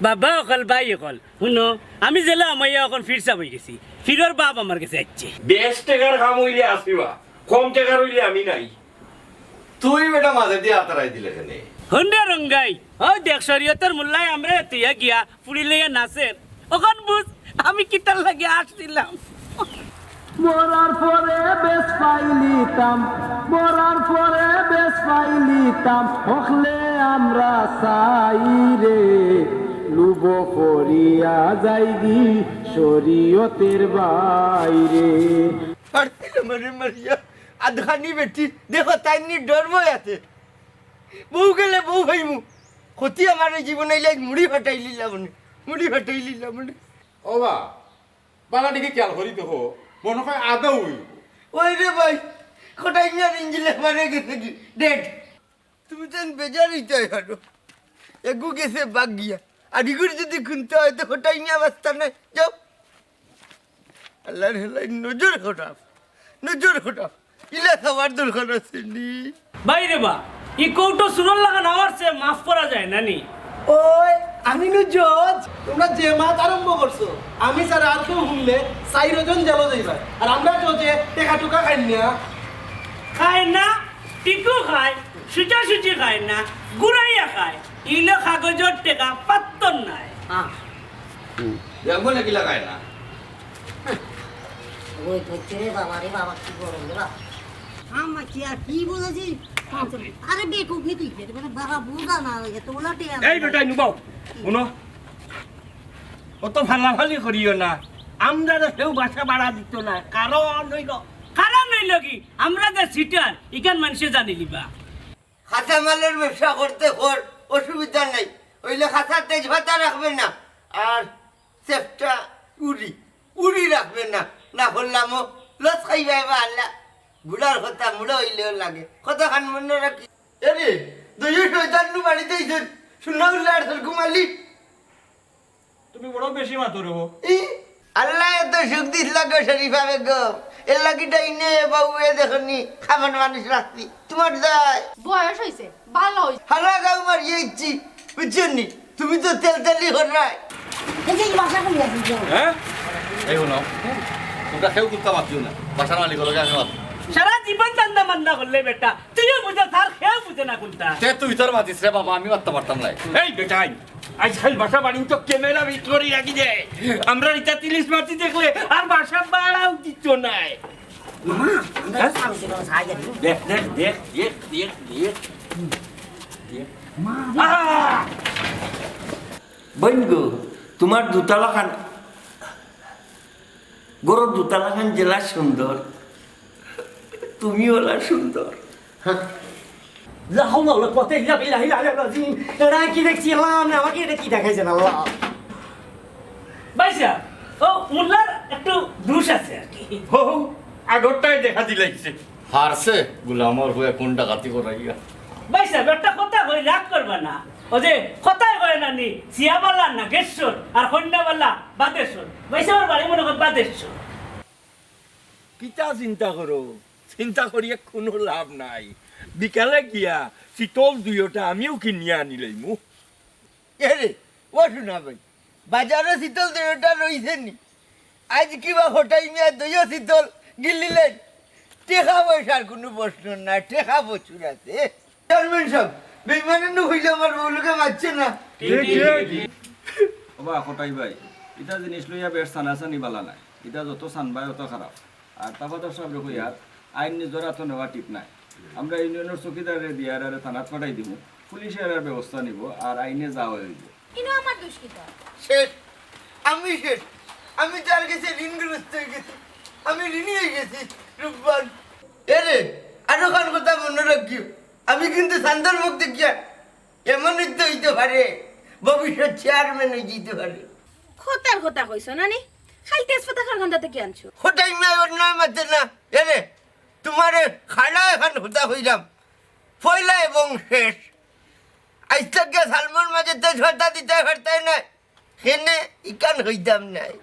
বাবা অকল ভাই অকল শুনো আমি জেলা আমাইয়া অকল ফিরসা হয়ে গেছি ফিরর বাপ আমার কাছে আসছে বেশ টাকার কাম হইলে আসিবা কম টাকার হইলে আমি নাই তুই বেটা মাঝে দিয়ে আতরাই দিলে কেন হন্ডা রঙ্গাই ও দেখ শরীয়তের মোল্লাই আমরা তুইয়া গিয়া ফুড়ি লইয়া নাচের ওখান বুঝ আমি কিতার লাগে আসছিলাম মরার পরে বেশ পাইলিতাম মরার পরে বেশ পাইলিতাম হকলে আমরা চাই রে লুব করিয়া যাইগি শরীয়তের বাইরে মরে মরিয়া আধখানি বেটি দেখো তাই নি ডরব আছে বউ গেলে বউ ভাইমু ক্ষতি আমার জীবনে মুড়ি ফাটাই লিলাম মুড়ি ফাটাই লিলাম ও বা বালাটিকে খেয়াল করি তো মনে হয় আদৌ ওই রে ভাই খটাই নিয়ে ইঞ্জিলে মারে গেছে কি ডেড তুমি তো বেজারই চাই হারো এগু গেছে বাগ গিয়া আদিগুর যদি খুনতে হয় তো খটাই নিয়ে অবস্থা নাই যাও আল্লাহর হেলাই নজর খটাও ইলা খাবার দরকার আছে নি বাইরে বা ই কৌটো সুরল লাগা নাওয়ারছে মাফ করা যায় না নি ওই আমি নু জজ তোমরা যে মাছ আরম্ভ করছো আমি স্যার আর কেউ শুনলে 4 জন জেল যাইবা আর আমরা জজে টেকা টুকা খাই না খায় না টিকু খায় সুচি খায় না গুড়াইয়া খায় ইলে কাগজের টেকা পাত্তর নাই দেখবো নাকি লাগায় না ওই ধরছে রে বাবা রে বাবা কি গরম রে বাবা আমার কি আর কি বলেছি আরে বেকুফি তুই মানে বাবা বুঝা না এত উলাটে এই বেটা নুবাও শুনো অত ফালাফালি করিও না আমরা কেউ বাসা ভাড়া দিত না কারণ হইল কি আমরা যে সিটার ইখান মানুষে জানি লিবা খাতা মালের ব্যবসা করতে ওর অসুবিধা নেই ওইলে খাতা তেজপাতা রাখবেন না আর চেপটা উড়ি রাখবেন না না হল্লামও লস খাইবে বা আল্লাহ বুড়ার কথা মুড়ো হইলেও লাগে কথা খান মনে রাখি এরে দুই শয়তান নু বাড়িতে আইছেন শুননা উল্লা আর ঘুমালি তুমি বড় বেশি মাতো রে আল্লাহ এত সুখ দিস লাগো শরীফা বেগম এর লাগিটা ইনে বাবু এ দেখনি খামান মানুষ রাখতি তোমার যায় বয়স হইছে ভালো হইছে হারা গাও মারিয়ে ইচ্ছি বুঝছেন নি তুমি তো তেলতেলি হর রায় এই যে ভাষা কই আছে হ্যাঁ এই শুনো তোমরা কেউ কুত্তা মাতিও না বাসার মালিক হলো আমি মাত সারা জীবন দান্দা মান্দা করলে বেটা তুইও বুঝা তার খেয়াল বুঝে না কোনটা সে তুই তোর মাতিস রে বাবা আমি মারতে পারতাম না এই বেটাই আজকাল বাসা বাড়ি তো ক্যামেরা ভিতরে রাখি যায় আমরা এটা 30 মাটি দেখলে আর বাসা বাড়াও দিত নাই মামা আমরা সামনে কোন সাহায্য দিই দেখ দেখ দেখ দেখ দেখ দেখ বন্ধু তোমার দুতলা খান গরুর দুতলা খান জেলা সুন্দর তুমি ওলা সুন্দর লাহু মাওলা কত ইলা বিল্লাহি আলাইহি রাজিম এটা কি দেখছিলাম না আমাকে এটা কি দেখাইছেন আল্লাহ বাইসা ও মুল্লার একটু দোষ আছে আর কি হো আগরটাই দেখা দিলাইছে হারছে গুলামর হয়ে কোন ডাকাতি করাইয়া বাইসা একটা কথা কই রাগ করবা না ও যে কথাই কয় না নি সিয়াবালা নাগেশ্বর আর কন্যাবালা বাদেশ্বর বাইসা আমার বাড়ি মনে কর বাদেশ্বর কিতা চিন্তা করো চিন্তা করিয়া কোনো লাভ নাই বিকালে গিয়া শীতল দুইটা আমিও কিনিয়া আনিলাইমু এরে ও শোনা ভাই বাজারে শীতল দেড়টা রইছে নি আজ কিবা হটাই মিয়া দইও শীতল গিলিলেন টেকা পয়সার কোনো প্রশ্ন না টেকা প্রচুর আছে চেয়ারম্যান সাহেব বেইমানে নু হইলে আমার বউলুকে মারছে না ওবা কটাই ভাই এটা জিনিস লইয়া বেশ সানাসানি বালা নাই এটা যত সানবাই অত খারাপ আর তাফাতর সব রকইয়ার আইন নিজের হাতে নেওয়া ঠিক নাই আমরা ইউনিয়নের চকিদারে দিয়ে আর থানাত পাঠাই দিব পুলিশের আর ব্যবস্থা নিব আর আইনে যাওয়া হইব কিন্তু আমার দোষ কি তো শেষ শেষ আমি তার কাছে ঋণগ্রস্ত হয়ে গেছি আমি ঋণী হয়ে গেছি রূপবান এরে আরো খান কথা মনে রাখিও আমি কিন্তু শান্তর মুখ দেখিয়া এমনই তো হইতে পারে ভবিষ্যৎ চেয়ারম্যান হয়ে যেতে পারে খোতার কথা কইছো নানি খালি তেজপাতা কারখানাতে কি আনছো হঠাই না ওর নয় মাঝে না এরে তোমারে খাড়া এখন হতা হইলাম পয়লা এবং শেষ আজ থেকে সালমন মাঝে তেজপাতা দিতে পারতাই না হেনে ইকান হইতাম নাই